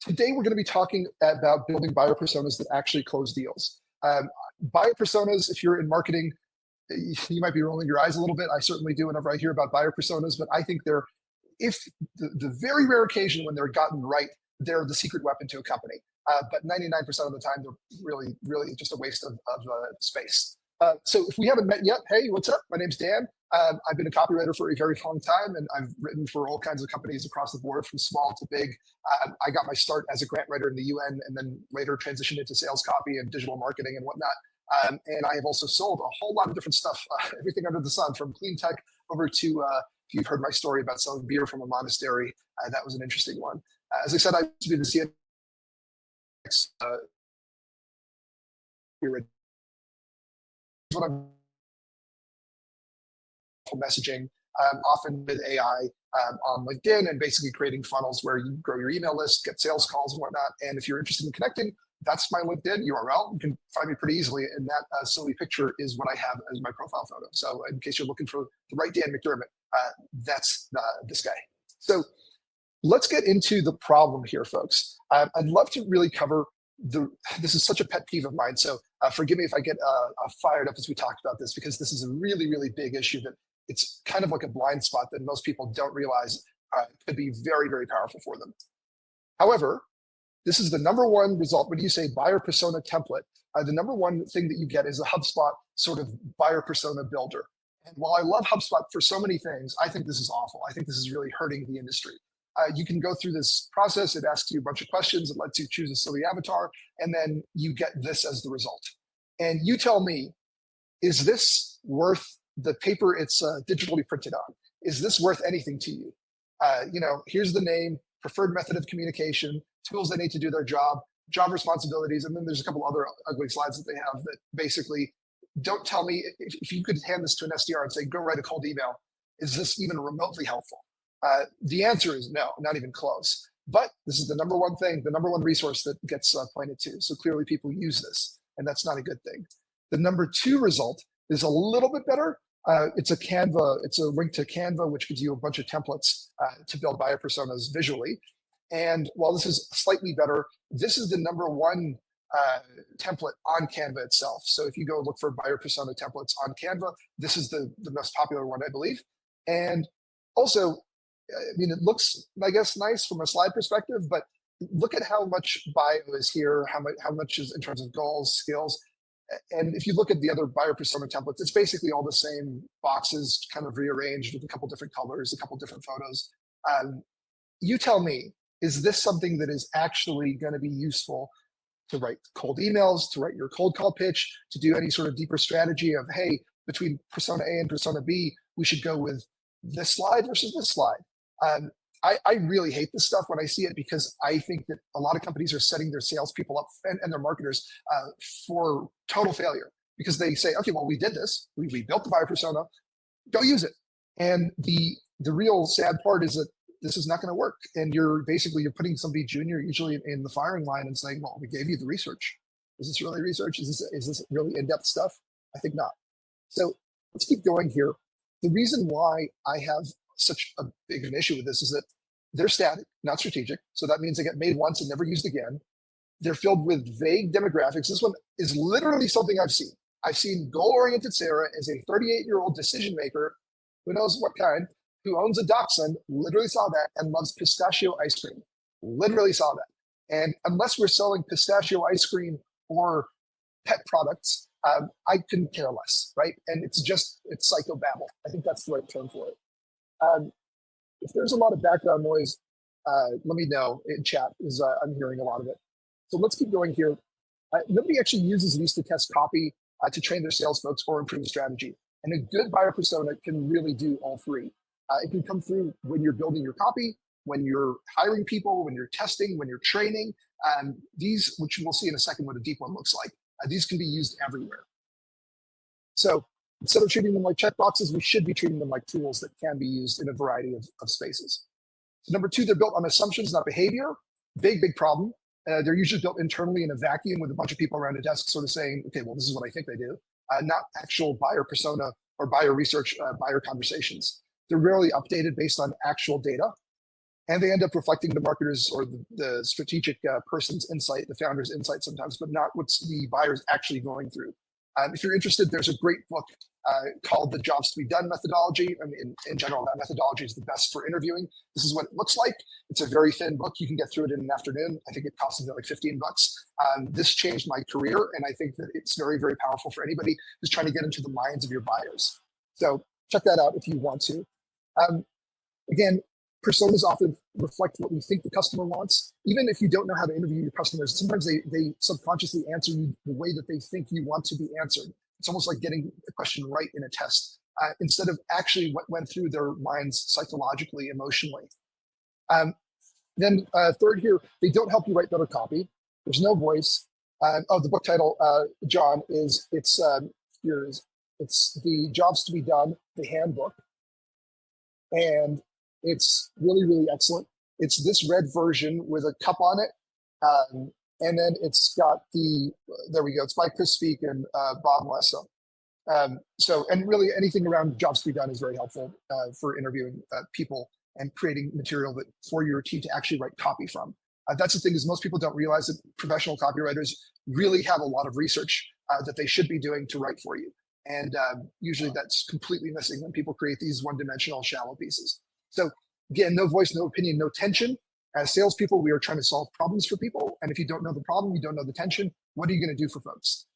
Today, we're going to be talking about building buyer personas that actually close deals. Buyer personas, if you're in marketing, you might be rolling your eyes a little bit. I certainly do whenever I hear about buyer personas, but I think they're, if the very rare occasion when they're gotten right, they're the secret weapon to a company. But 99% of the time, they're really just a waste of space. So if we haven't met yet, hey, what's up? My name's Dan. I've been a copywriter for a very long time, and I've written for all kinds of companies across the board, from small to big. I got my start as a grant writer in the UN, and then later transitioned into sales copy and digital marketing and whatnot. And I have also sold a whole lot of different stuff, everything under the sun, from clean tech over to, if you've heard my story about selling beer from a monastery, that was an interesting one. As I said, I used to be the CX. What I'm messaging, often with AI on LinkedIn, and basically creating funnels where you grow your email list, get sales calls and whatnot. And if you're interested in connecting, that's my LinkedIn URL. You can find me pretty easily. And that silly picture is what I have as my profile photo. So in case you're looking for the right Dan McDermott, that's this guy. So let's get into the problem here, folks. I'd love to really cover this is such a pet peeve of mine. So forgive me if I get fired up as we talk about this, because this is a really big issue that it's kind of like a blind spot that most people don't realize could be very powerful for them. However, this is the number one result when you say buyer persona template. The number one thing that you get is a HubSpot sort of buyer persona builder. And while I love HubSpot for so many things, I think this is awful. I think this is really hurting the industry. You can go through this process. It asks you a bunch of questions. It lets you choose a silly avatar, and then you get this as the result. And you tell me, is this worth the paper it's digitally printed on? Is this worth anything to you? Here's the name, preferred method of communication, tools they need to do their job responsibilities, and then there's a couple other ugly slides that they have that basically don't tell me, if you could hand this to an SDR and say, go write a cold email, is this even remotely helpful? The answer is no, not even close. But this is the number one thing, the number one resource that gets pointed to. So clearly people use this, and that's not a good thing. The number two result is a little bit better. It's a Canva, it's a link to Canva, which gives you a bunch of templates to build buyer personas visually. And while this is slightly better, this is the number one template on Canva itself. So if you go look for buyer persona templates on Canva, this is the most popular one, I believe. And also, I mean, it looks, I guess, nice from a slide perspective, but look at how much bio is here, how much is in terms of goals, skills. And if you look at the other buyer persona templates, it's basically all the same boxes kind of rearranged with a couple different colors, a couple different photos. You tell me, is this something that is actually going to be useful to write cold emails, to write your cold call pitch, to do any sort of deeper strategy of, hey, between persona A and persona B, we should go with this slide versus this slide? I really hate this stuff when I see it, because I think that a lot of companies are setting their salespeople up and their marketers for total failure, because they say, okay, well, we did this, we built the buyer persona, go use it. And the real sad part is that this is not going to work. And you're putting somebody junior usually in the firing line and saying, well, we gave you the research. Is this really research? Is this really in-depth stuff? I think not. So let's keep going here. The reason why I have such a big an issue with this is that they're static, not strategic. So that means they get made once and never used again. They're filled with vague demographics. This one is literally something I've seen. I've seen goal-oriented Sarah as a 38-year-old decision maker, who knows what kind, who owns a dachshund, literally saw that, and loves pistachio ice cream. Literally saw that. And unless we're selling pistachio ice cream or pet products, I couldn't care less, right? And it's psychobabble. I think that's the right term for it. If there's a lot of background noise, let me know in chat, because I'm hearing a lot of it. So let's keep going here. Nobody actually uses these to test copy, to train their sales folks or improve strategy. And a good buyer persona can really do all three. It can come through when you're building your copy, when you're hiring people, when you're testing, when you're training. These, which we'll see in a second what a deep one looks like, these can be used everywhere. So instead of treating them like checkboxes, we should be treating them like tools that can be used in a variety of spaces. So number two, they're built on assumptions, not behavior. Big problem. They're usually built internally in a vacuum with a bunch of people around a desk sort of saying, okay, well, this is what I think they do. Not actual buyer persona or buyer research, buyer conversations. They're rarely updated based on actual data. And they end up reflecting the marketer's or the strategic person's insight, the founder's insight sometimes, but not what's the buyer's actually going through. If you're interested, there's a great book called The Jobs to be Done methodology. I mean, in general, that methodology is the best for interviewing. This is what it looks like. It's a very thin book. You can get through it in an afternoon. I think it costs like 15 bucks. This changed my career, and I think that it's very, very powerful for anybody who's trying to get into the minds of your buyers. So check that out if you want to. Again, personas often reflect what we think the customer wants. Even if you don't know how to interview your customers, sometimes they subconsciously answer you the way that they think you want to be answered. It's almost like getting a question right in a test, instead of actually what went through their minds psychologically, emotionally. Then third here, they don't help you write better copy. There's no voice. The book title, John, it's The Jobs to be Done, the Handbook. And it's really, really excellent. It's this red version with a cup on it. And then it's got there we go. It's by Chris Speak and Bob Lesso. And really anything around jobs to be done is very helpful for interviewing people and creating material for your team to actually write copy from. That's the thing, is most people don't realize that professional copywriters really have a lot of research that they should be doing to write for you. And usually that's completely missing when people create these one-dimensional shallow pieces. So again, no voice, no opinion, no tension. As salespeople, we are trying to solve problems for people. And if you don't know the problem, you don't know the tension, what are you going to do for folks?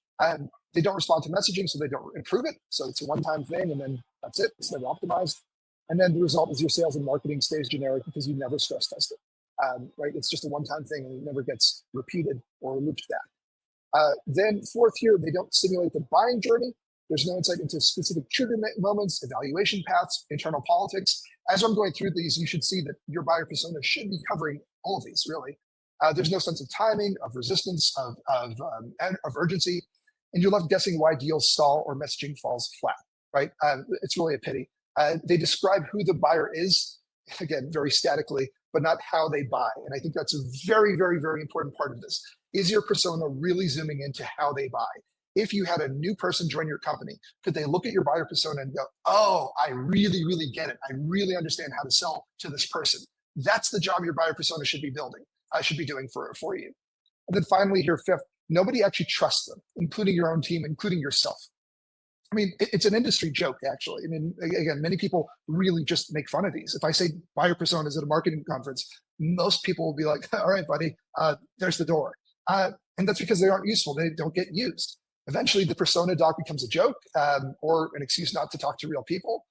They don't respond to messaging, so they don't improve it. So it's a one-time thing, and then that's it. It's never optimized. And then the result is your sales and marketing stays generic because you never stress test it. Right? It's just a one-time thing, and it never gets repeated or looped back. Then fourth here, they don't simulate the buying journey. There's no insight into specific trigger moments, evaluation paths, internal politics. As I'm going through these, you should see that your buyer persona should be covering all of these, really. There's no sense of timing, of resistance, of urgency, and you're left guessing why deals stall or messaging falls flat, right? It's really a pity. They describe who the buyer is, again, very statically, but not how they buy. And I think that's a very, very, very important part of this. Is your persona really zooming into how they buy? If you had a new person join your company, could they look at your buyer persona and go, oh, I really, really get it. I really understand how to sell to this person. That's the job your buyer persona should be building. I should be doing for you. And then finally here, fifth, nobody actually trusts them, including your own team, including yourself. I mean, it's an industry joke, actually. I mean, again, many people really just make fun of these. If I say buyer personas at a marketing conference, most people will be like, all right, buddy, there's the door. And that's because they aren't useful. They don't get used. Eventually, the persona doc becomes a joke or an excuse not to talk to real people.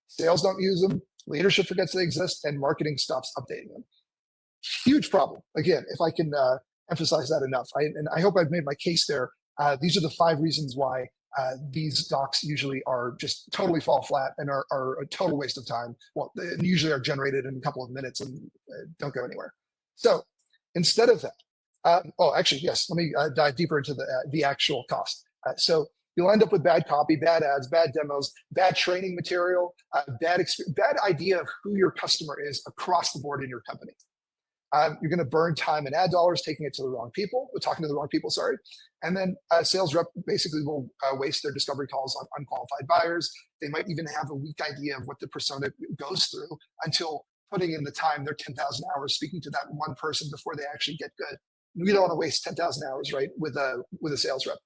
Sales don't use them. Leadership forgets they exist, and marketing stops updating them. Huge problem. Again, if I can emphasize that enough, and I hope I've made my case there. These are the 5 reasons why these docs usually are just totally fall flat and are a total waste of time. Well, they usually are generated in a couple of minutes and don't go anywhere. So instead of that, actually, yes, let me dive deeper into the actual cost. So you'll end up with bad copy, bad ads, bad demos, bad training material, bad idea of who your customer is across the board in your company. You're going to burn time and ad dollars taking it to the wrong people, talking to the wrong people, sorry. And then a sales rep basically will waste their discovery calls on unqualified buyers. They might even have a weak idea of what the persona goes through until putting in the time, their 10,000 hours speaking to that one person before they actually get good. We don't want to waste 10,000 hours, right, with a sales rep.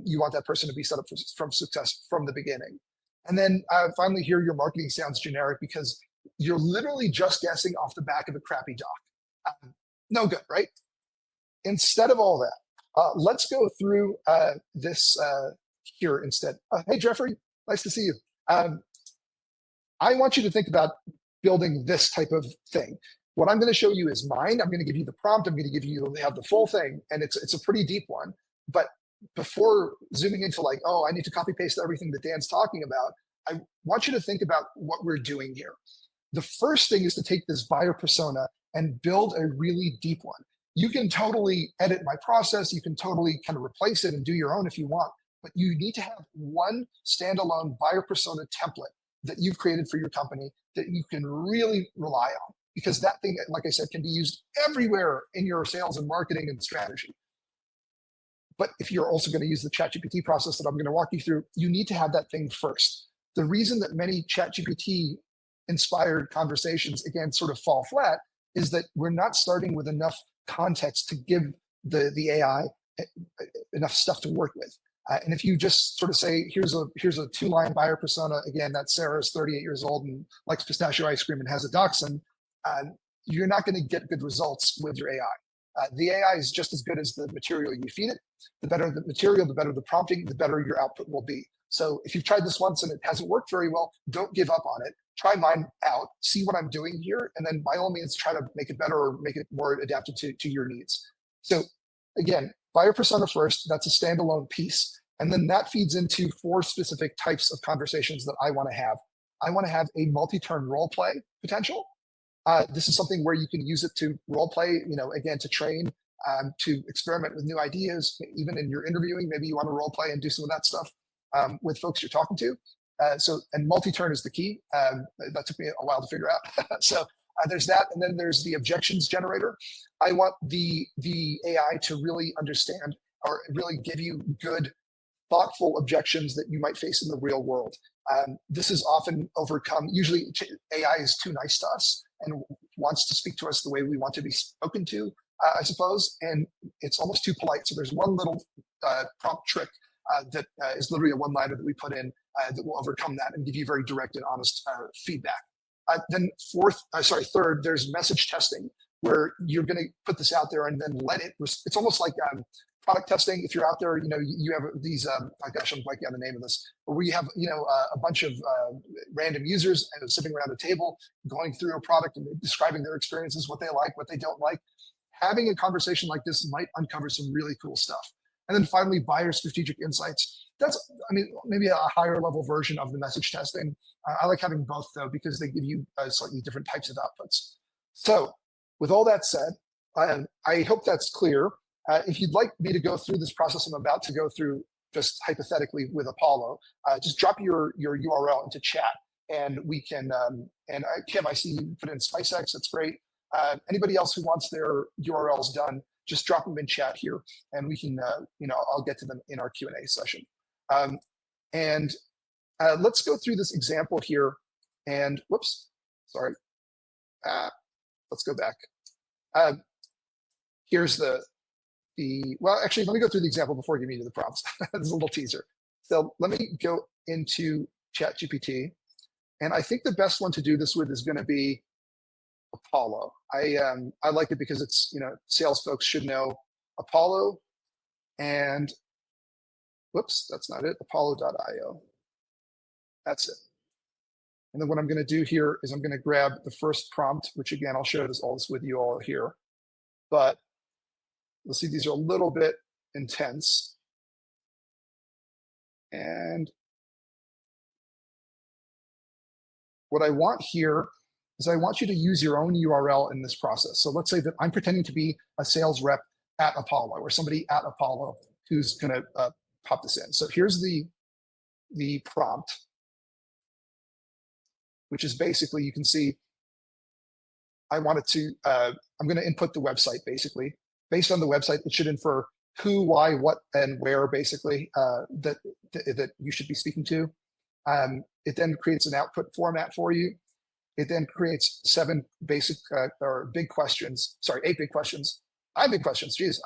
You want that person to be set up for success from the beginning. And then finally here, your marketing sounds generic because you're literally just guessing off the back of a crappy doc. No good, right? Instead of all that, let's go through this here instead. Hey, Jeffrey, nice to see you. I want you to think about building this type of thing. What I'm going to show you is mine. I'm going to give you the prompt. I'm going to give you the full thing, and it's a pretty deep one. But before zooming into like, oh, I need to copy paste everything that Dan's talking about, I want you to think about what we're doing here. The first thing is to take this buyer persona and build a really deep one. You can totally edit my process. You can totally kind of replace it and do your own if you want, but you need to have one standalone buyer persona template that you've created for your company that you can really rely on, because that thing, like I said, can be used everywhere in your sales and marketing and strategy. But if you're also going to use the ChatGPT process that I'm going to walk you through, you need to have that thing first. The reason that many ChatGPT inspired conversations, again, sort of fall flat is that we're not starting with enough context to give the AI enough stuff to work with. And if you just sort of say, here's a 2-line buyer persona, again, that Sarah's 38 years old and likes pistachio ice cream and has a dachshund, you're not going to get good results with your AI. The AI is just as good as the material you feed it. The better the material, the better the prompting, the better your output will be. So if you've tried this once and it hasn't worked very well, don't give up on it. Try mine out, see what I'm doing here, and then by all means try to make it better or make it more adapted to your needs. So again, buyer persona first, that's a standalone piece. And then that feeds into 4 specific types of conversations that I want to have. I want to have a multi-turn role play potential. This is something where you can use it to role play, again, to train, to experiment with new ideas. Even in your interviewing, maybe you want to role play and do some of that stuff with folks you're talking to. And multi-turn is the key. That took me a while to figure out. So there's that. And then there's the objections generator. I want the AI to really understand or really give you good, thoughtful objections that you might face in the real world. This is often overcome. Usually AI is too nice to us and wants to speak to us the way we want to be spoken to, I suppose. And it's almost too polite. So there's one little prompt trick that is literally a one-liner that we put in that will overcome that and give you very direct and honest feedback. Then third, there's message testing, where you're going to put this out there and then let it. It's almost like product testing. If you're out there, you have these. Oh gosh, I'm blanking on the name of this. But where you have a bunch of random users sitting around a table, going through a product and describing their experiences, what they like, what they don't like. Having a conversation like this might uncover some really cool stuff. And then finally, buyer strategic insights. That's, maybe a higher level version of the message testing. I like having both though, because they give you slightly different types of outputs. So with all that said, I hope that's clear. If you'd like me to go through this process I'm about to go through, just hypothetically with Apollo, just drop your URL into chat and we can, Kim, I see you put in SpiceX, that's great. Anybody else who wants their URLs done, just drop them in chat here and we can, I'll get to them in our Q&A session. Let's go through this example here and whoops, sorry. Let's go back. Here's well, actually, let me go through the example before giving you the prompts. This is a little teaser. So let me go into ChatGPT. And I think the best one to do this with is going to be Apollo. I like it because it's, sales folks should know Apollo and whoops, that's not it, apollo.io. That's it. And then what I'm going to do here is I'm going to grab the first prompt, which again, I'll share all this with you all here. But you'll see these are a little bit intense. And what I want here is I want you to use your own URL in this process. So let's say that I'm pretending to be a sales rep at Apollo or somebody at Apollo who's going to pop this in. So here's the prompt, which is basically, you can see, I'm going to input the website basically. Based on the website, it should infer who, why, what, and where basically that you should be speaking to. It then creates an output format for you. It then creates 7 basic or big questions. Sorry, 8 big questions. 5 big questions, geez.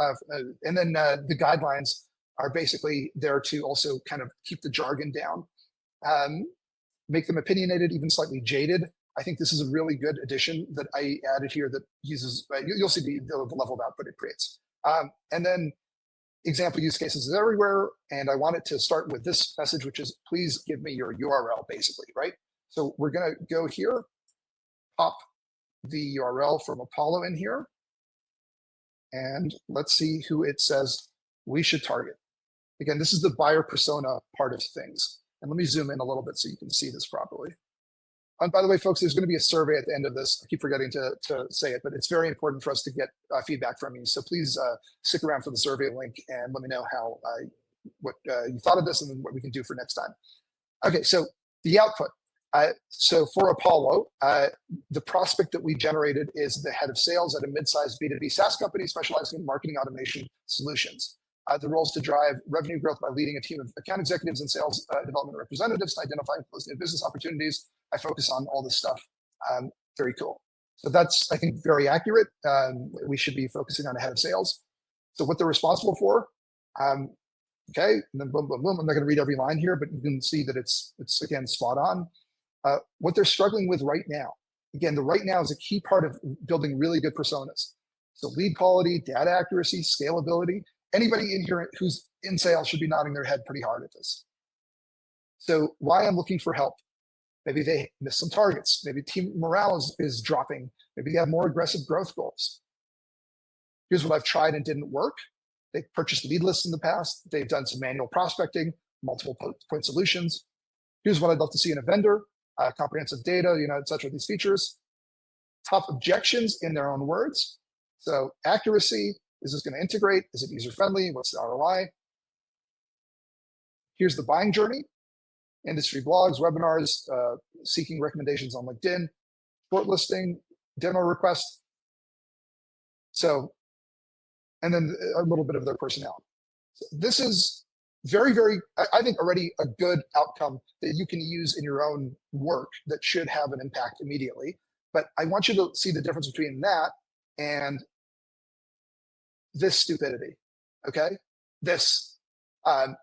And then the guidelines are basically there to also kind of keep the jargon down, make them opinionated, even slightly jaded. I think this is a really good addition that I added here that uses, you'll see the level of output it creates. And then example use cases is everywhere. And I want it to start with this message, which is, please give me your URL, basically, right? So we're going to go here, pop the URL from Apollo in here. And let's see who it says we should target. Again, this is the buyer persona part of things. And let me zoom in a little bit so you can see this properly. And by the way, folks, there's going to be a survey at the end of this. I keep forgetting to say it, but it's very important for us to get feedback from you. So please stick around for the survey link and let me know how what you thought of this and what we can do for next time. Okay, so the output. So for Apollo, the prospect that we generated is the head of sales at a mid-sized B2B SaaS company specializing in marketing automation solutions. The role is to drive revenue growth by leading a team of account executives and sales development representatives to identify and close new business opportunities. I focus on all this stuff. Very cool. So that's, I think, very accurate. We should be focusing on a head of sales. So what they're responsible for, okay, and then boom, boom, boom. I'm not going to read every line here, but you can see that it's again spot on. What they're struggling with right now. Again, the right now is a key part of building really good personas. So lead quality, data accuracy, scalability. Anybody in here who's in sales should be nodding their head pretty hard at this. So why I'm looking for help. Maybe they missed some targets. Maybe team morale is dropping. Maybe they have more aggressive growth goals. Here's what I've tried and didn't work. They purchased lead lists in the past. They've done some manual prospecting, multiple point solutions. Here's what I'd love to see in a vendor, comprehensive data, et cetera, these features. Top objections in their own words. So accuracy, is this going to integrate? Is it user-friendly? What's the ROI? Here's the buying journey. Industry blogs, webinars, seeking recommendations on LinkedIn, shortlisting, demo requests. So, and then a little bit of their personality. So this is very, very, I think already a good outcome that you can use in your own work that should have an impact immediately. But I want you to see the difference between that and this stupidity, okay? This.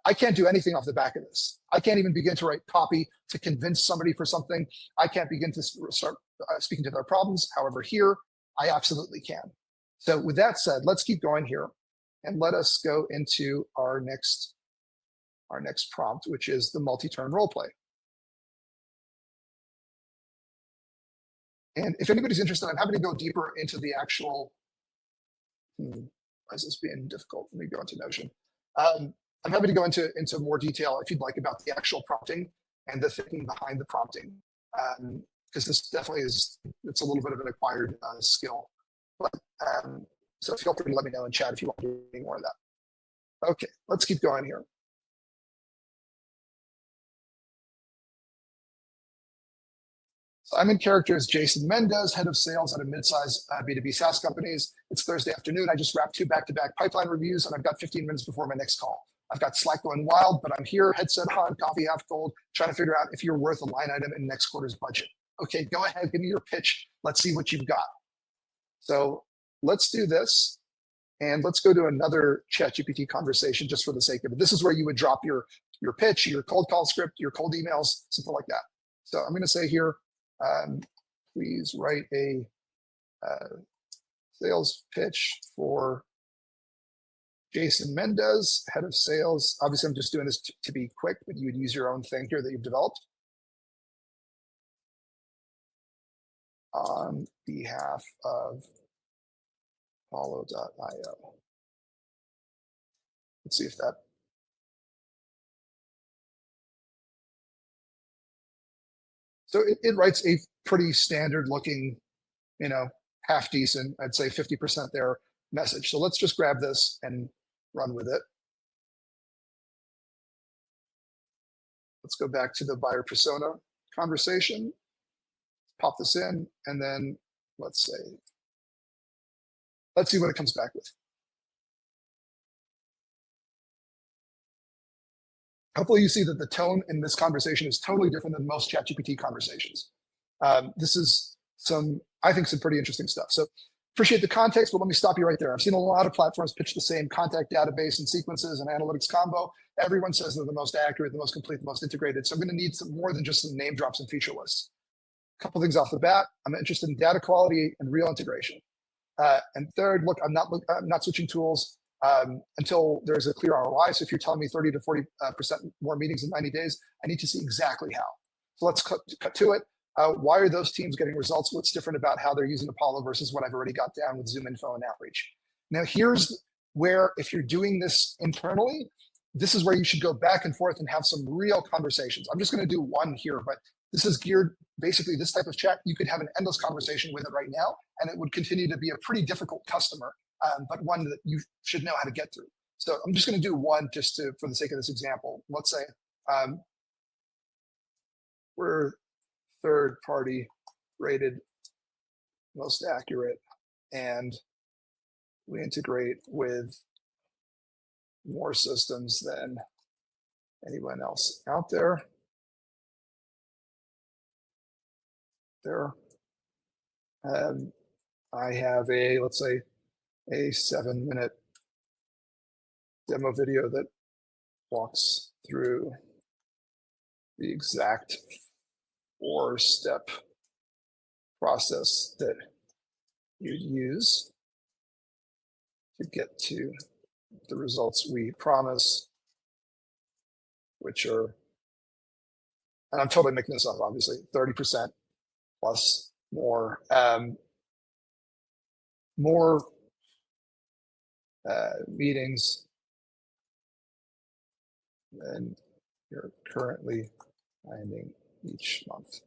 I can't do anything off the back of this. I can't even begin to write copy to convince somebody for something. I can't begin to start speaking to their problems. However, here, I absolutely can. So with that said, let's keep going here and let us go into our next prompt, which is the multi-turn role play. And if anybody's interested, I'm happy to go deeper into the actual, why is this being difficult? Let me go into Notion. I'm happy to go into more detail if you'd like about the actual prompting and the thinking behind the prompting, because this definitely it's a little bit of an acquired skill. But so feel free to let me know in chat if you want to do any more of that. Okay, let's keep going here. So I'm in character as Jason Mendez, head of sales at a mid-size B2B SaaS companies. It's Thursday afternoon. I just wrapped 2 back-to-back pipeline reviews, and I've got 15 minutes before my next call. I've got Slack going wild, but I'm here, headset on, coffee half cold, trying to figure out if you're worth a line item in next quarter's budget. Okay, go ahead, give me your pitch. Let's see what you've got. So let's do this. And let's go to another ChatGPT conversation just for the sake of it. This is where you would drop your pitch, your cold call script, your cold emails, something like that. So I'm going to say here, please write a sales pitch for Jason Mendez, head of sales. Obviously, I'm just doing this to be quick, but you would use your own thing here that you've developed. On behalf of Apollo.io. Let's see if that. So it writes a pretty standard looking, half decent, I'd say 50% there message. So let's just grab this and run with it. Let's go back to the buyer persona conversation. Pop this in, and then let's see what it comes back with. Hopefully you see that the tone in this conversation is totally different than most ChatGPT conversations. This is I think some pretty interesting stuff. So appreciate the context, but let me stop you right there. I've seen a lot of platforms pitch the same contact database and sequences and analytics combo. Everyone says they're the most accurate, the most complete, the most integrated. So I'm going to need some more than just some name drops and feature lists. A couple things off the bat. I'm interested in data quality and real integration. And third, look, I'm not switching tools until there's a clear ROI. So if you're telling me 30 to 40% more meetings in 90 days, I need to see exactly how. So let's cut to it. Why are those teams getting results? What's different about how they're using Apollo versus what I've already got down with Zoom Info and Outreach? Now, here's where, if you're doing this internally, this is where you should go back and forth and have some real conversations. I'm just going to do one here, but this is geared, basically this type of chat, you could have an endless conversation with it right now, and it would continue to be a pretty difficult customer, but one that you should know how to get through. So I'm just going to do one just for the sake of this example. Let's say we're third party rated most accurate, and we integrate with more systems than anyone else out there. I have a, let's say, a 7-minute demo video that walks through the exact 4-step process that you'd use to get to the results we promise, which are, and I'm totally making this up, obviously, 30% plus more, more meetings than you're currently landing each month.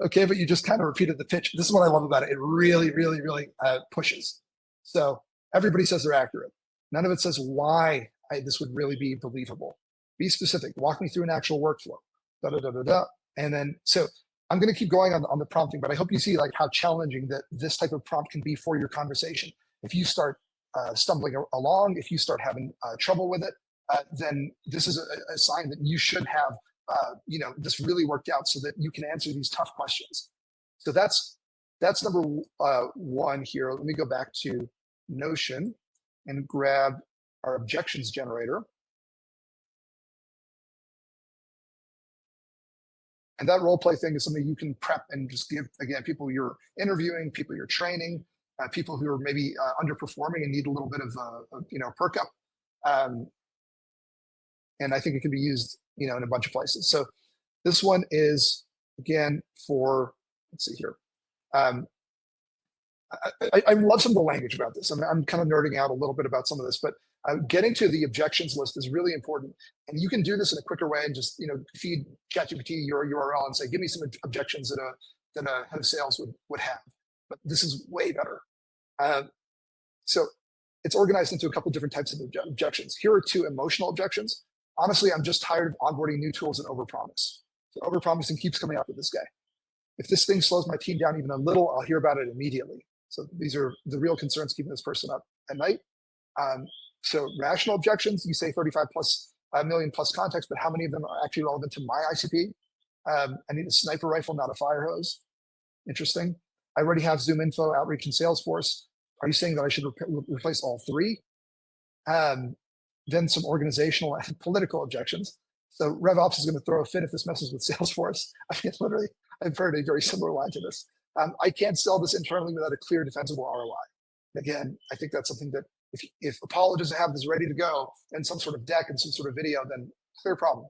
Okay, but you just kind of repeated the pitch. This is what I love about it. It really, really, really pushes. So everybody says they're accurate. None of it says why this would really be believable. Be specific. Walk me through an actual workflow. Da, da, da, da, da. And then, so I'm going to keep going on the prompting, but I hope you see like how challenging that this type of prompt can be for your conversation. If you start stumbling along, if you start having trouble with it, then this is a sign that you should have this really worked out so that you can answer these tough questions. So that's number one here. Let me go back to Notion and grab our objections generator. And that role play thing is something you can prep and just give, again, people you're interviewing, people you're training, people who are maybe underperforming and need a little bit of perk up. And I think it can be used, in a bunch of places. So this one is, again, for, let's see here. I love some of the language about this. I'm kind of nerding out a little bit about some of this, but getting to the objections list is really important. And you can do this in a quicker way and just, feed ChatGPT your URL and say, give me some objections that a head of sales would have. But this is way better. So it's organized into a couple different types of objections. Here are 2 emotional objections. Honestly, I'm just tired of onboarding new tools and overpromise. So overpromising keeps coming up with this guy. If this thing slows my team down even a little, I'll hear about it immediately. So these are the real concerns keeping this person up at night. So rational objections, you say 35 plus million plus contacts, but how many of them are actually relevant to my ICP? I need a sniper rifle, not a fire hose. Interesting. I already have Zoom info, outreach, and Salesforce. Are you saying that I should replace all 3? Then some organizational and political objections. So RevOps is going to throw a fit if this messes with Salesforce. I mean, literally, I've heard a very similar line to this. I can't sell this internally without a clear defensible ROI. Again, I think that's something that if Apollo doesn't have this ready to go and some sort of deck and some sort of video, then clear problem.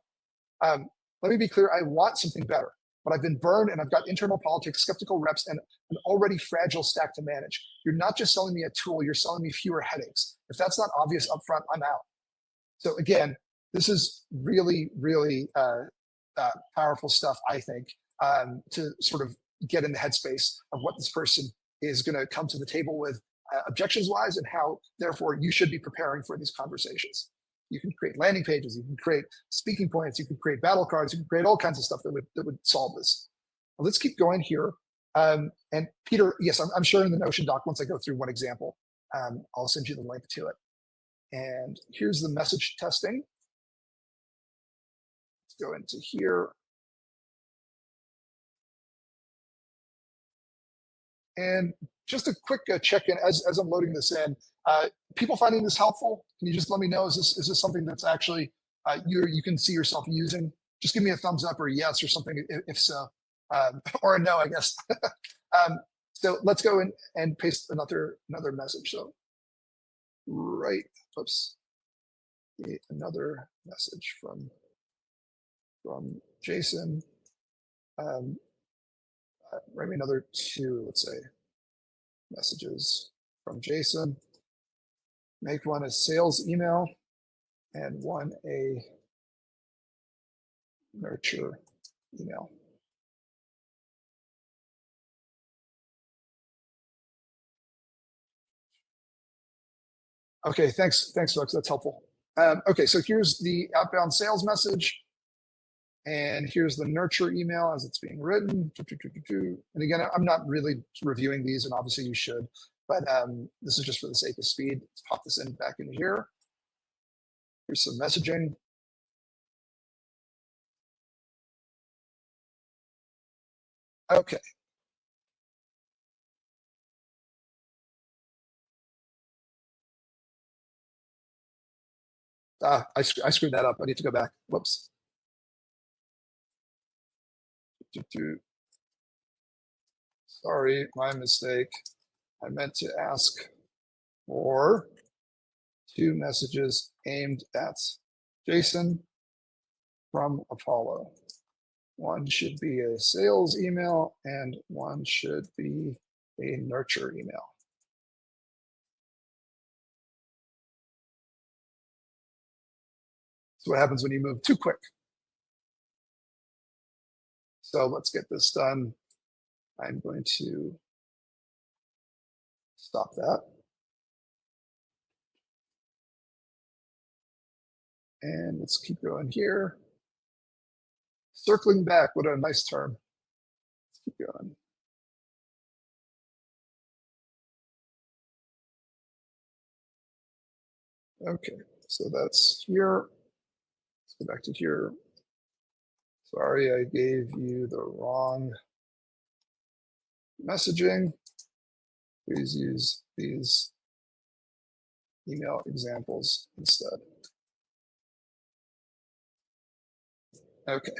Let me be clear, I want something better, but I've been burned and I've got internal politics, skeptical reps, and an already fragile stack to manage. You're not just selling me a tool, you're selling me fewer headaches. If that's not obvious upfront, I'm out. So again, this is really, really powerful stuff, I think, to sort of get in the headspace of what this person is going to come to the table with objections-wise and how, therefore, you should be preparing for these conversations. You can create landing pages, you can create speaking points, you can create battle cards, you can create all kinds of stuff that would solve this. Well, let's keep going here. And Peter, yes, I'm sharing the Notion doc once I go through one example. I'll send you the link to it. And here's the message testing. Let's go into here. And just a quick check-in as I'm loading this in. People finding this helpful? Can you just let me know, is this something that's actually you can see yourself using? Just give me a thumbs up or a yes or something if so, or a no, I guess. So let's go in and paste another message. So right, oops, another message from Jason. Write me another 2, let's say, messages from Jason. Make one a sales email and one a nurture email. Okay, thanks, folks. That's helpful. Okay, so here's the outbound sales message. And here's the nurture email as it's being written. And again, I'm not really reviewing these, and obviously you should, but this is just for the sake of speed. Let's pop this in back in here. Here's some messaging. Okay. I screwed that up. I need to go back. Whoops. Sorry, my mistake. I meant to ask for 2 messages aimed at Jason from Apollo. One should be a sales email and one should be a nurture email. That's what happens when you move too quick. So let's get this done. I'm going to stop that. And let's keep going here. Circling back, what a nice term. Let's keep going. Okay, so that's here. Let's go back to here. Sorry, I gave you the wrong messaging. Please use these email examples instead. Okay.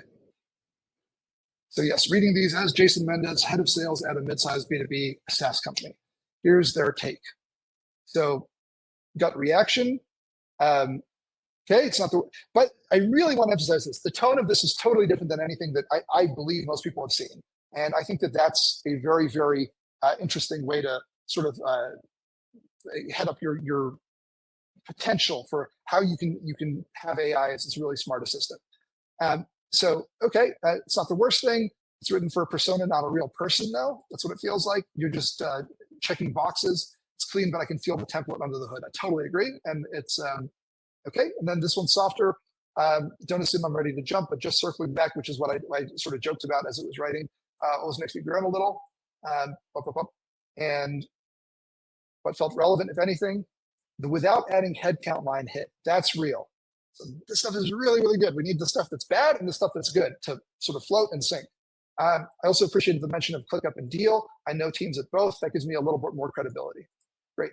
So yes, reading these as Jason Mendez, head of sales at a mid-sized B2B SaaS company. Here's their take. So gut reaction. Okay, it's not the, but I really want to emphasize this. The tone of this is totally different than anything that I believe most people have seen. And I think that that's a very, very interesting way to sort of head up your potential for how you can have AI as this really smart assistant. So, okay, it's not the worst thing. It's written for a persona, not a real person, though. That's what it feels like. You're just checking boxes. It's clean, but I can feel the template under the hood. I totally agree. And it's okay. And then this one's softer. Don't assume I'm ready to jump, but just circling back, which is what I sort of joked about as it was writing, always makes me groan a little. And what felt relevant, if anything, the without adding headcount line hit. That's real. So this stuff is really, really good. We need the stuff that's bad and the stuff that's good to sort of float and sink. I also appreciated the mention of ClickUp and Deal. I know teams at both. That gives me a little bit more credibility. Great.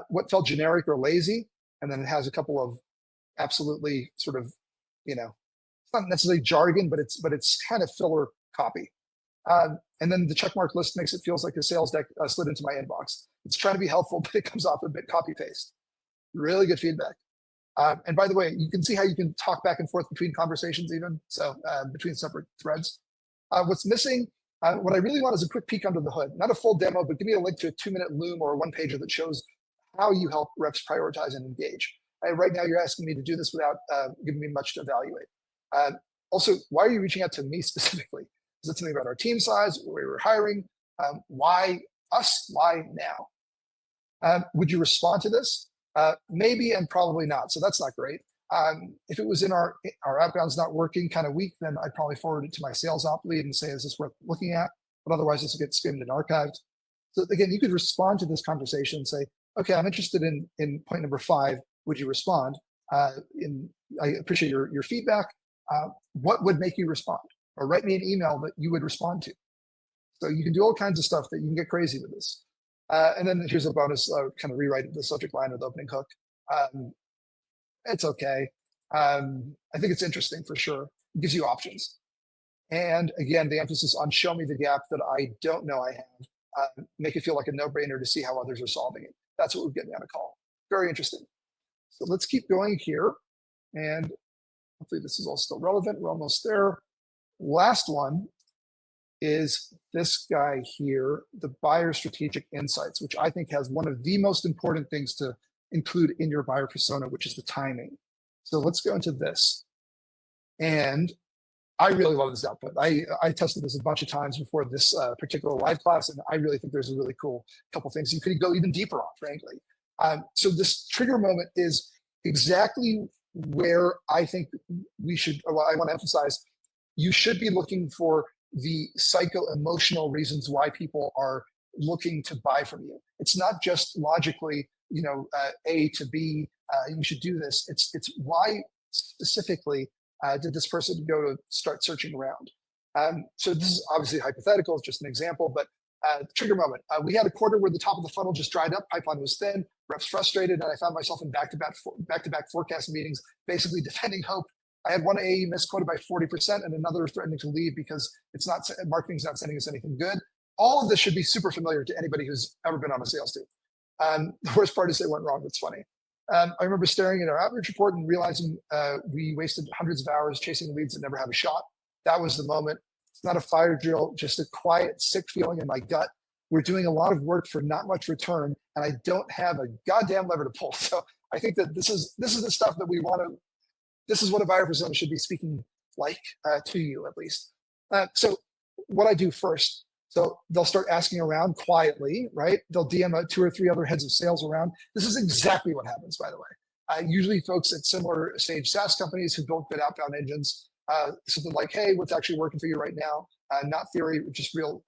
What felt generic or lazy, and then it has a couple of absolutely sort of, it's not necessarily jargon, but it's kind of filler copy. And then the checkmark list makes it feels like a sales deck slid into my inbox. It's trying to be helpful, but it comes off a bit copy paste. Really good feedback. And by the way, you can see how you can talk back and forth between conversations even, so between separate threads. What's missing, what I really want is a quick peek under the hood. Not a full demo, but give me a link to a 2-minute Loom or a one-pager that shows how you help reps prioritize and engage. Right now, you're asking me to do this without giving me much to evaluate. Also, why are you reaching out to me specifically? Is it something about our team size, where we're hiring? Why us? Why now? Would you respond to this? Maybe and probably not. So that's not great. If it was in our outbound's not working kind of weak, then I'd probably forward it to my sales op lead and say, is this worth looking at? But otherwise, this will get skimmed and archived. So again, you could respond to this conversation and say, okay, I'm interested in point number 5. Would you respond? I appreciate your feedback. What would make you respond? Or write me an email that you would respond to. So you can do all kinds of stuff that you can get crazy with this. And then here's a bonus, kind of rewrite the subject line or the opening hook. It's okay. I think it's interesting for sure. It gives you options. And again, the emphasis on show me the gap that I don't know I have. Make it feel like a no-brainer to see how others are solving it. That's what would get me on a call. Very interesting. So let's keep going here. And hopefully this is all still relevant. We're almost there. Last one is this guy here, the buyer strategic insights, which I think has one of the most important things to include in your buyer persona, which is the timing. So let's go into this. And I really love this output. I tested this a bunch of times before this particular live class, and I really think there's a really cool couple things you could go even deeper on, frankly. So this trigger moment is exactly where I think we should, or I want to emphasize, you should be looking for the psycho-emotional reasons why people are looking to buy from you. It's not just logically, A to B, you should do this. It's why specifically did this person go to start searching around? So this is obviously hypothetical, it's just an example, but trigger moment. We had a quarter where the top of the funnel just dried up, pipeline was thin, reps frustrated, and I found myself in back-to-back forecast meetings, basically defending hope. I had one AE misquoted by 40% and another threatening to leave because marketing's not sending us anything good. All of this should be super familiar to anybody who's ever been on a sales team. The worst part is they went wrong. It's funny. I remember staring at our outreach report and realizing we wasted hundreds of hours chasing leads that never had a shot. That was the moment. It's not a fire drill, just a quiet, sick feeling in my gut. We're doing a lot of work for not much return, and I don't have a goddamn lever to pull. So I think that this is the stuff that we want to. This is what a buyer persona should be speaking like to you, at least. So what I do first. So they'll start asking around quietly, right? They'll DM 2 or 3 other heads of sales around. This is exactly what happens, by the way. Usually folks at similar stage SaaS companies who built good outbound engines, something like, hey, what's actually working for you right now? Not theory, just real,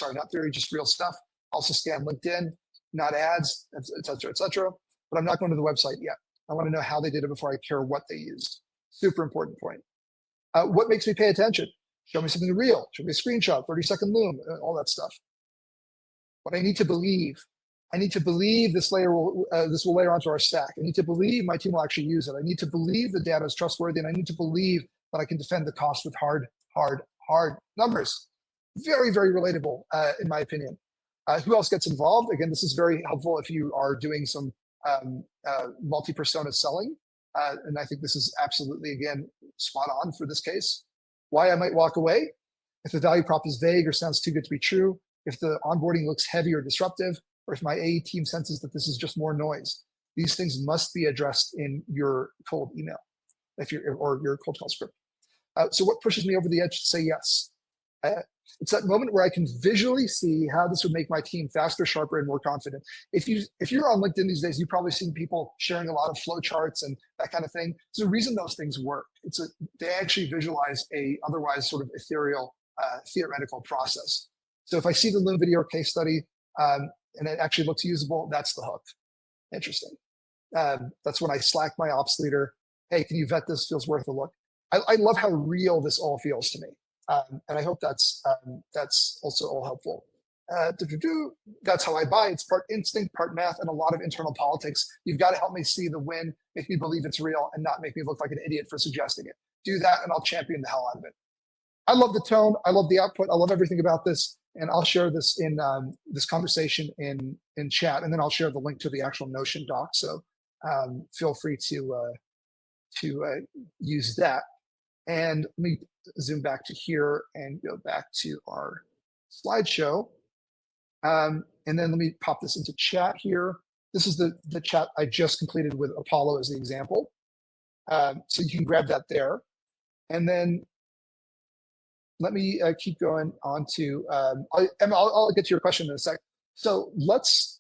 not theory, just real stuff. Also scan LinkedIn, not ads, et cetera, et cetera. But I'm not going to the website yet. I want to know how they did it before I care what they used. Super important point. What makes me pay attention? Show me something real. Show me a screenshot, 30-second loom, all that stuff. What I need to believe. I need to believe this will layer onto our stack. I need to believe my team will actually use it. I need to believe the data is trustworthy, and I need to believe that I can defend the cost with hard numbers. Very, very relatable, in my opinion. Who else gets involved? Again, this is very helpful if you are doing some multi-persona selling. And I think this is absolutely, again, spot on for this case. Why I might walk away: if the value prop is vague or sounds too good to be true, if the onboarding looks heavy or disruptive, or if my AE team senses that this is just more noise. These things must be addressed in your cold email, or your cold call script. So what pushes me over the edge to say yes? It's that moment where I can visually see how this would make my team faster, sharper, and more confident. If you're on LinkedIn these days, you've probably seen people sharing a lot of flow charts and that kind of thing. There's a reason those things work. They actually visualize a otherwise sort of ethereal, theoretical process. So if I see the Loom video case study and it actually looks usable, that's the hook. Interesting. That's when I slack my ops leader. Hey, can you vet this? Feels worth a look. I love how real this all feels to me. And I hope that's also all helpful. That's how I buy. It's part instinct, part math, and a lot of internal politics. You've got to help me see the win, make me believe it's real, and not make me look like an idiot for suggesting it. Do that, and I'll champion the hell out of it. I love the tone. I love the output. I love everything about this. And I'll share this in this conversation in chat, and then I'll share the link to the actual Notion doc. So feel free to use that. And let me zoom back to here and go back to our slideshow. And then let me pop this into chat here. This is the chat I just completed with Apollo as the example. So you can grab that there. And then let me keep going on to, I'll get to your question in a sec. So let's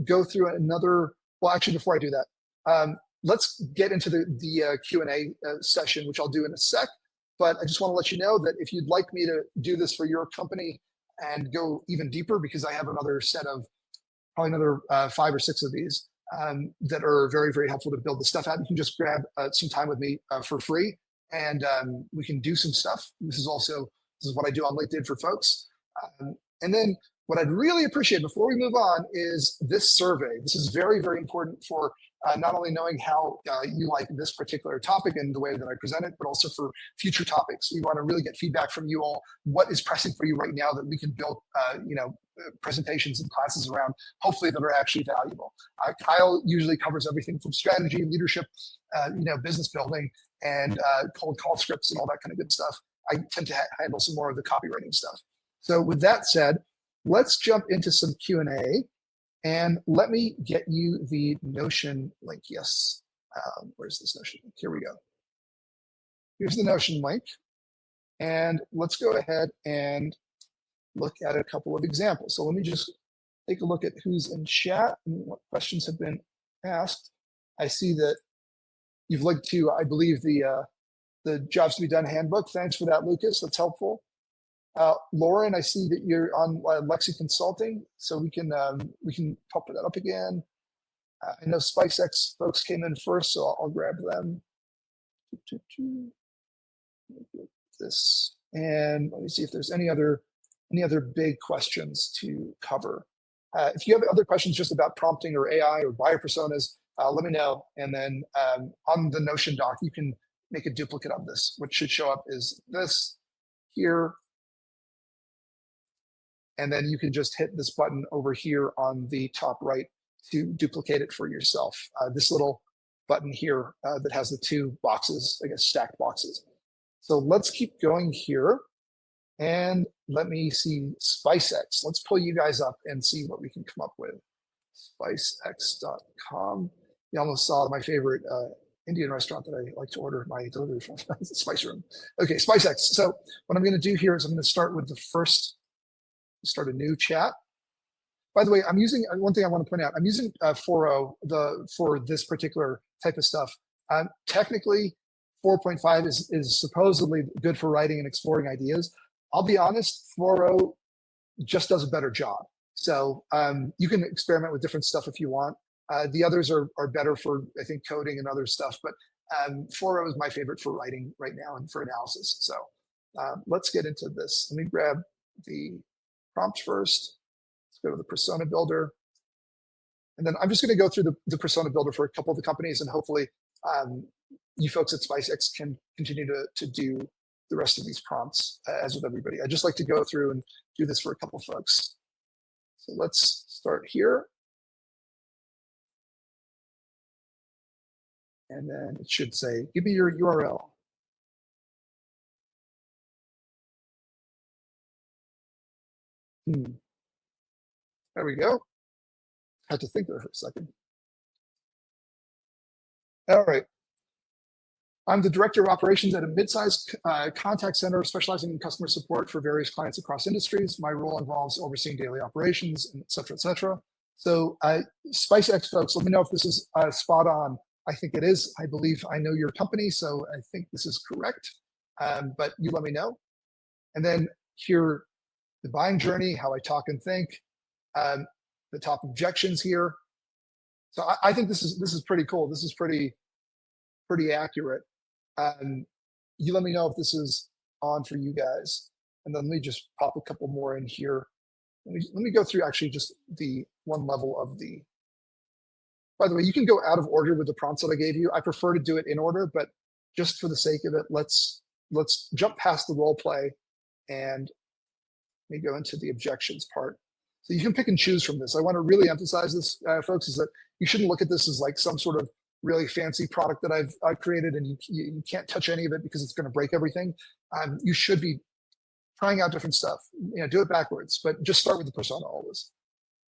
go through another, well, actually, before I do that, let's get into the Q&A session, which I'll do in a sec. But I just want to let you know that if you'd like me to do this for your company and go even deeper, because I have another set of, probably another 5 or 6 of these that are very, very helpful to build the stuff out. You can just grab some time with me for free, and we can do some stuff. This is what I do on LinkedIn for folks. And then what I'd really appreciate before we move on is this survey. This is very, very important for not only knowing how you like this particular topic and the way that I present it, but also for future topics. We want to really get feedback from you all. What is pressing for you right now that we can build, presentations and classes around, hopefully that are actually valuable. Kyle usually covers everything from strategy, leadership, business building, and cold call scripts and all that kind of good stuff. I tend to handle some more of the copywriting stuff. So with that said, let's jump into some Q&A, and let me get you the Notion link. Yes, where's this Notion link? Here we go. Here's the Notion link, and let's go ahead and look at a couple of examples. So let me just take a look at who's in chat and what questions have been asked. I see that you've linked to, I believe, the Jobs to be Done handbook. Thanks for that, Lucas. That's helpful. Lauren, I see that you're on Lexi Consulting, so we can pop that up again. I know SpiceX folks came in first, so I'll grab them. This And let me see if there's any other big questions to cover. If you have other questions just about prompting or AI or buyer personas, let me know. And then on the Notion doc, you can make a duplicate of this. What should show up is this here. And then you can just hit this button over here on the top right to duplicate it for yourself. This little button here that has the two boxes, I guess, stacked boxes. So let's keep going here. And let me see SpiceX. Let's pull you guys up and see what we can come up with. SpiceX.com. You almost saw my favorite Indian restaurant that I like to order my delivery from, Spice Room. Okay, SpiceX. So what I'm going to do here is I'm going to start with the first, start a new chat. By the way, I'm using, one thing I want to point out, I'm using 4.0 for this particular type of stuff. Technically, 4.5 is supposedly good for writing and exploring ideas. I'll be honest, 4.0 just does a better job. So you can experiment with different stuff if you want. The others are better for, I think, coding and other stuff, but 4.0 is my favorite for writing right now and for analysis. So let's get into this. Let me grab the prompt first. Let's go to the persona builder. And then I'm just going to go through the persona builder for a couple of the companies, and hopefully you folks at SpiceX can continue to do the rest of these prompts as with everybody. I just like to go through and do this for a couple of folks. So let's start here. And then it should say, give me your URL. There we go. Had to think there for a second. All right. I'm the director of operations at a mid-sized contact center specializing in customer support for various clients across industries. My role involves overseeing daily operations, and et cetera, et cetera. So SpiceX folks, let me know if this is spot on. I think it is. I believe I know your company, so I think this is correct. But you let me know. And then here, the buying journey, how I talk and think, the top objections here. So I think this is pretty cool. This is pretty accurate. You let me know if this is on for you guys. And then let me just pop a couple more in here. Let me go through actually just the one level of the, by the way, you can go out of order with the prompts that I gave you. I prefer to do it in order, but just for the sake of it, let's jump past the role play and let me go into the objections part. So you can pick and choose from this. I want to really emphasize this, folks, is that you shouldn't look at this as like some sort of really fancy product that I've created and you can't touch any of it because it's going to break everything. You should be trying out different stuff. Do it backwards, but just start with the persona always.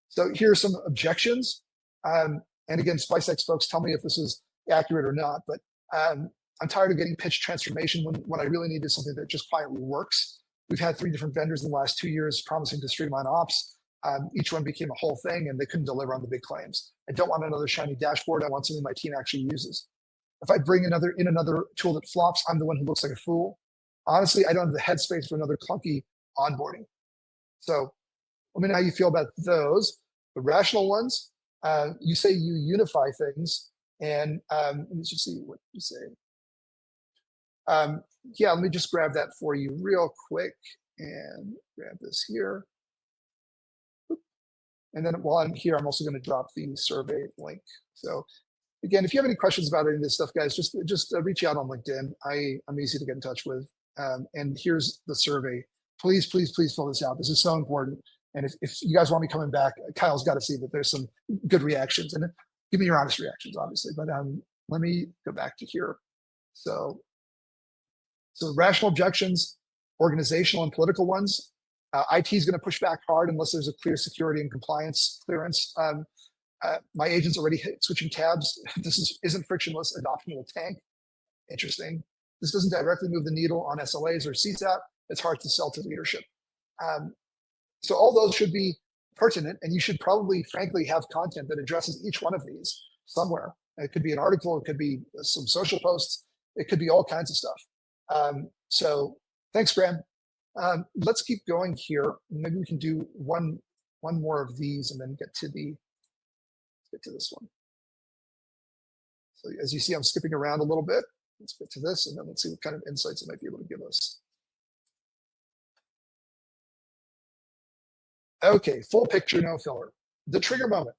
So here are some objections. And again, SpiceX folks, tell me if this is accurate or not, but I'm tired of getting pitched transformation when I really needed something that just quietly works. We've had 3 different vendors in the last 2 years promising to streamline ops. Each one became a whole thing and they couldn't deliver on the big claims. I don't want another shiny dashboard. I want something my team actually uses. If I bring another tool that flops, I'm the one who looks like a fool. Honestly, I don't have the headspace for another clunky onboarding. So let me know how you feel about those. The rational ones, you say you unify things, and let me just see what you say. Yeah, let me just grab that for you real quick and grab this here. And then while I'm here, I'm also going to drop the survey link. So again, if you have any questions about any of this stuff, guys, just reach out on LinkedIn. I'm easy to get in touch with. And here's the survey. Please, please, please fill this out. This is so important. And if you guys want me coming back, Kyle's got to see that there's some good reactions. And give me your honest reactions, obviously. But let me go back to here. So rational objections, organizational and political ones. IT is going to push back hard unless there's a clear security and compliance clearance. My agent's already switching tabs. This isn't frictionless adoption of a tank. Interesting. This doesn't directly move the needle on SLAs or CSAT. It's hard to sell to leadership. So all those should be pertinent, and you should probably, frankly, have content that addresses each one of these somewhere. It could be an article. It could be some social posts. It could be all kinds of stuff. So thanks, Graham. Let's keep going here. Maybe we can do one more of these and then get to this one. So as you see, I'm skipping around a little bit. Let's get to this, and then let's see what kind of insights it might be able to give us. Okay, full picture, no filler. The trigger moment.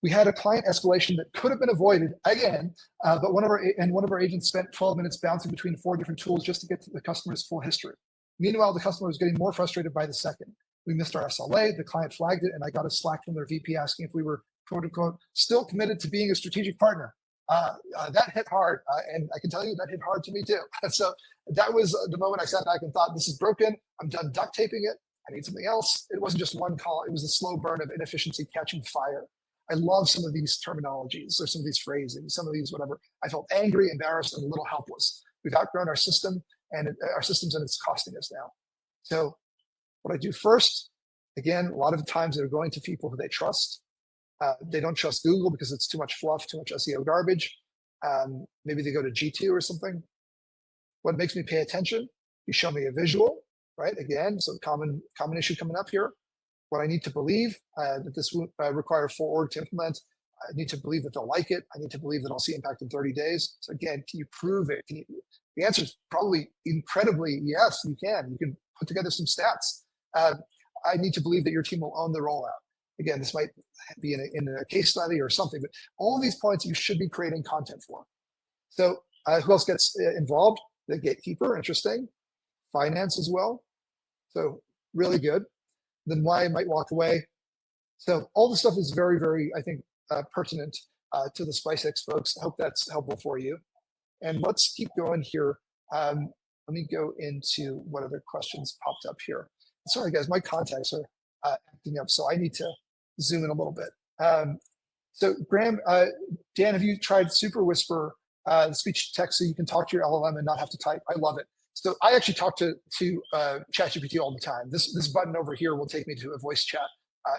We had a client escalation that could have been avoided again, but one of our agents spent 12 minutes bouncing between 4 different tools just to get to the customer's full history. Meanwhile, the customer was getting more frustrated by the second. We missed our SLA, the client flagged it, and I got a Slack from their VP asking if we were, quote unquote, still committed to being a strategic partner. That hit hard, and I can tell you that hit hard to me too. So that was the moment I sat back and thought, this is broken. I'm done duct taping it. I need something else. It wasn't just one call. It was a slow burn of inefficiency catching fire. I love some of these terminologies or some of these phrasings, some of these whatever. I felt angry, embarrassed, and a little helpless. We've outgrown our system and our systems, and it's costing us now. So what I do first, again, a lot of times they're going to people who they trust. They don't trust Google because it's too much fluff, too much SEO garbage. Maybe they go to G2 or something. What makes me pay attention? You show me a visual, right? Again, so common issue coming up here. What I need to believe that this will require full org to implement. I need to believe that they'll like it. I need to believe that I'll see impact in 30 days. So again, can you prove it? The answer is probably incredibly yes, you can. You can put together some stats. I need to believe that your team will own the rollout. Again, this might be in a case study or something, but all of these points you should be creating content for. So who else gets involved? The gatekeeper, interesting. Finance as well. So really good. Then why I might walk away. So all the stuff is very, very, I think, pertinent to the SpiceX folks. I hope that's helpful for you. And let's keep going here. Let me go into what other questions popped up here. Sorry, guys, my contacts are acting up, so I need to zoom in a little bit. So Graham, Dan, have you tried Super Whisper, the speech text, so you can talk to your LLM and not have to type? I love it. So I actually talk to ChatGPT all the time. This button over here will take me to a voice chat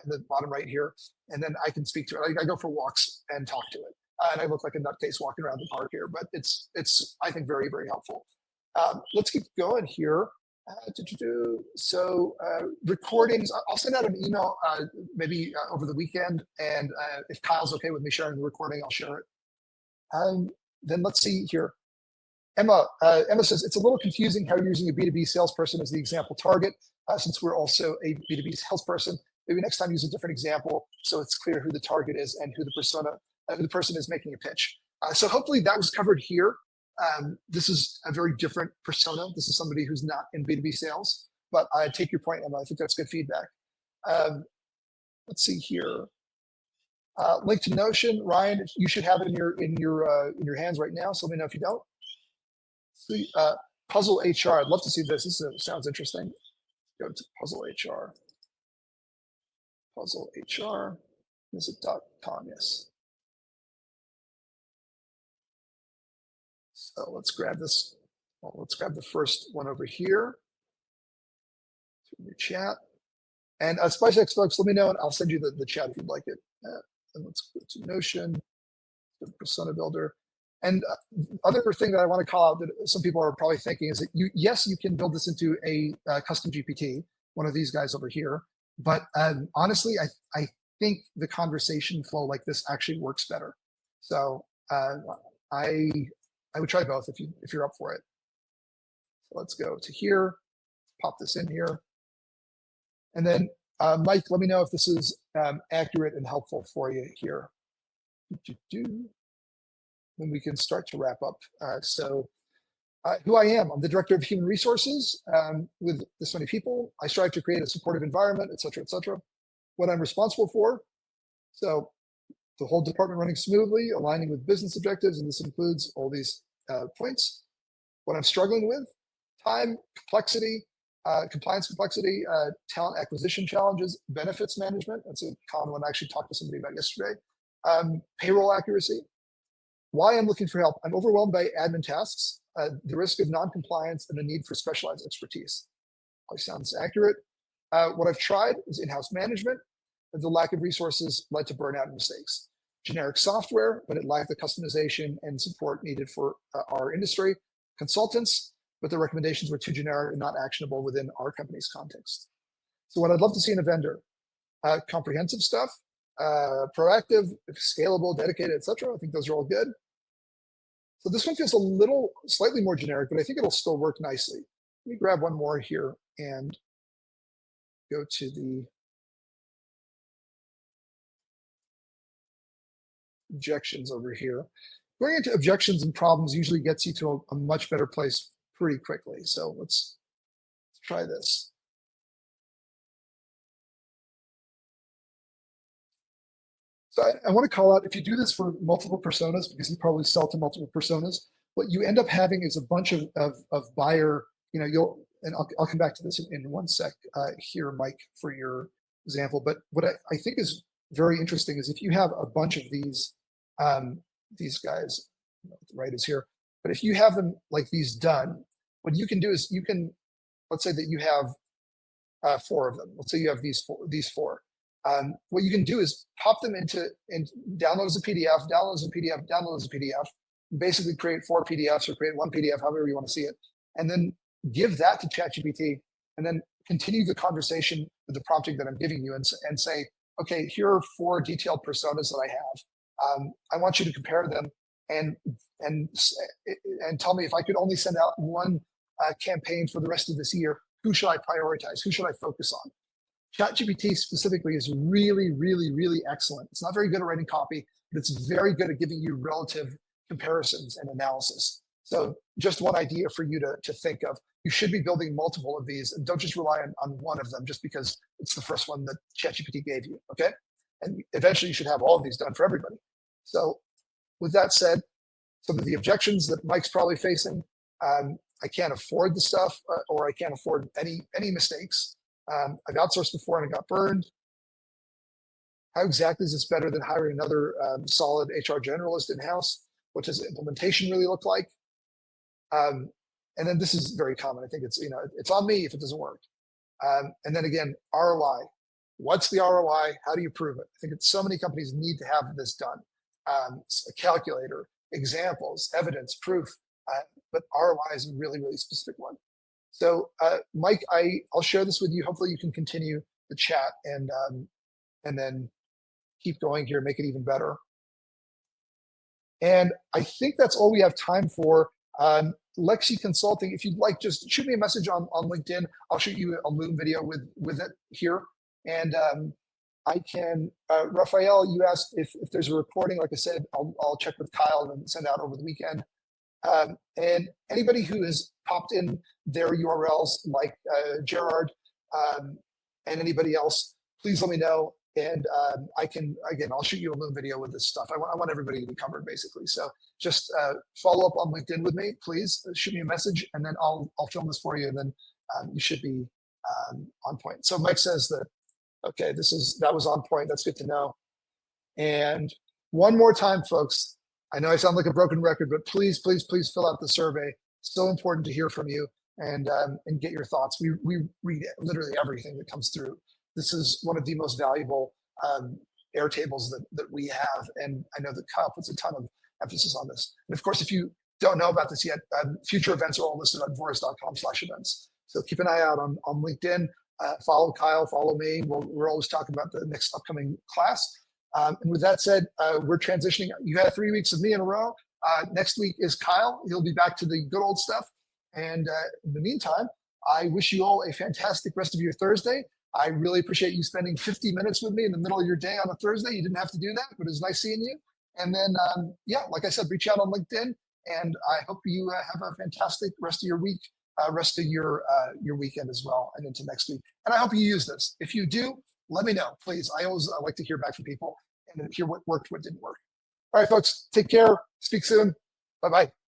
in the bottom right here, and then I can speak to it. I go for walks and talk to it, and I look like a nutcase walking around the park here, but it's I think very, very helpful. Let's keep going here. So recordings, I'll send out an email maybe over the weekend, and if Kyle's okay with me sharing the recording, I'll share it. Then let's see here. Emma says, it's a little confusing how you're using a B2B salesperson as the example target, since we're also a B2B salesperson. Maybe next time use a different example so it's clear who the target is and who the person is making a pitch. So hopefully that was covered here. This is a very different persona. This is somebody who's not in B2B sales, but I take your point, Emma. I think that's good feedback. Let's see here. Link to Notion, Ryan. You should have it in your hands right now. So let me know if you don't. See, Puzzle HR. I'd love to see this. This sounds interesting. Go to Puzzle HR. Puzzle HR. Is it .com? Yes. So let's grab this. Well, let's grab the first one over here. To your chat. And SpiceX folks, let me know, and I'll send you the chat if you'd like it. And let's go to Notion, go to Persona Builder. And other thing that I want to call out that some people are probably thinking is that yes, you can build this into a custom GPT, one of these guys over here. But honestly, I think the conversation flow like this actually works better. So I would try both if you're up for it. So let's go to here, pop this in here. And then Mike, let me know if this is accurate and helpful for you here. Then we can start to wrap up. Who I am, I'm the Director of Human Resources with this many people. I strive to create a supportive environment, et cetera, et cetera. What I'm responsible for, so the whole department running smoothly, aligning with business objectives, and this includes all these points. What I'm struggling with, time, complexity, compliance complexity, talent acquisition challenges, benefits management. That's a common one I actually talked to somebody about yesterday. Payroll accuracy. Why I'm looking for help. I'm overwhelmed by admin tasks, the risk of non-compliance, and the need for specialized expertise. Probably sounds accurate. What I've tried is in-house management. The lack of resources led to burnout and mistakes. Generic software, but it lacked the customization and support needed for our industry. Consultants, but the recommendations were too generic and not actionable within our company's context. So what I'd love to see in a vendor, comprehensive stuff, proactive, scalable, dedicated, etc. I think those are all good. So this one feels slightly more generic, but I think it'll still work nicely. Let me grab one more here and go to the objections over here. Going into objections and problems usually gets you to a much better place pretty quickly. So let's try this. So I want to call out, if you do this for multiple personas, because you probably sell to multiple personas, what you end up having is a bunch of buyer, and I'll come back to this in one sec here, Mike, for your example. But what I think is very interesting is if you have a bunch of these guys, the right is here, but if you have them like these done, what you can do is let's say that you have 4 of them. Let's say you have these four. What you can do is pop them and download as a PDF, download as a PDF, download as a PDF, basically create 4 PDFs or create 1 PDF, however you want to see it, and then give that to ChatGPT, and then continue the conversation with the prompting that I'm giving you, and say, okay, here are 4 detailed personas that I have. I want you to compare them and tell me if I could only send out one campaign for the rest of this year, who should I prioritize? Who should I focus on? ChatGPT specifically is really, really, really excellent. It's not very good at writing copy, but it's very good at giving you relative comparisons and analysis. So just one idea for you to think of. You should be building multiple of these, and don't just rely on one of them just because it's the first one that ChatGPT gave you, okay? And eventually you should have all of these done for everybody. So with that said, some of the objections that Mike's probably facing, I can't afford the stuff, or I can't afford any mistakes. I've outsourced before and I got burned. How exactly is this better than hiring another solid HR generalist in-house? What does implementation really look like? And then this is very common. I think it's on me if it doesn't work. And then again, ROI. What's the ROI? How do you prove it? I think so many companies need to have this done. A calculator, examples, evidence, proof, but ROI is a really, really specific one. So Mike, I'll share this with you. Hopefully you can continue the chat and then keep going here, make it even better. And I think that's all we have time for. Lexi Consulting, if you'd like, just shoot me a message on LinkedIn. I'll shoot you a Loom video with it here. And I can, Raphael, you asked if there's a recording. Like I said, I'll check with Kyle and send out over the weekend. And anybody who has popped in their URLs, like Gerard and anybody else, please let me know. And I'll shoot you a Loom video with this stuff. I want everybody to be covered, basically. So just follow up on LinkedIn with me, please. Shoot me a message, and then I'll film this for you, and then you should be on point. So Mike says that, okay, that was on point. That's good to know. And one more time, folks, I know I sound like a broken record, but please, please, please fill out the survey. So important to hear from you and get your thoughts. We read literally everything that comes through. This is one of the most valuable Airtables that we have, and I know that Kyle puts a ton of emphasis on this. And of course, if you don't know about this yet, future events are all listed on voris.com/events. So keep an eye out on LinkedIn. Follow Kyle, follow me. We're always talking about the next upcoming class. And with that said, we're transitioning. You had 3 weeks of me in a row. Next week is Kyle. He'll be back to the good old stuff. And in the meantime, I wish you all a fantastic rest of your Thursday. I really appreciate you spending 50 minutes with me in the middle of your day on a Thursday. You didn't have to do that, but it was nice seeing you. And then, like I said, reach out on LinkedIn. And I hope you have a fantastic rest of your week, rest of your weekend as well, and into next week. And I hope you use this. If you do, let me know, please. I always like to hear back from people and hear what worked, what didn't work. All right, folks, take care. Speak soon. Bye-bye.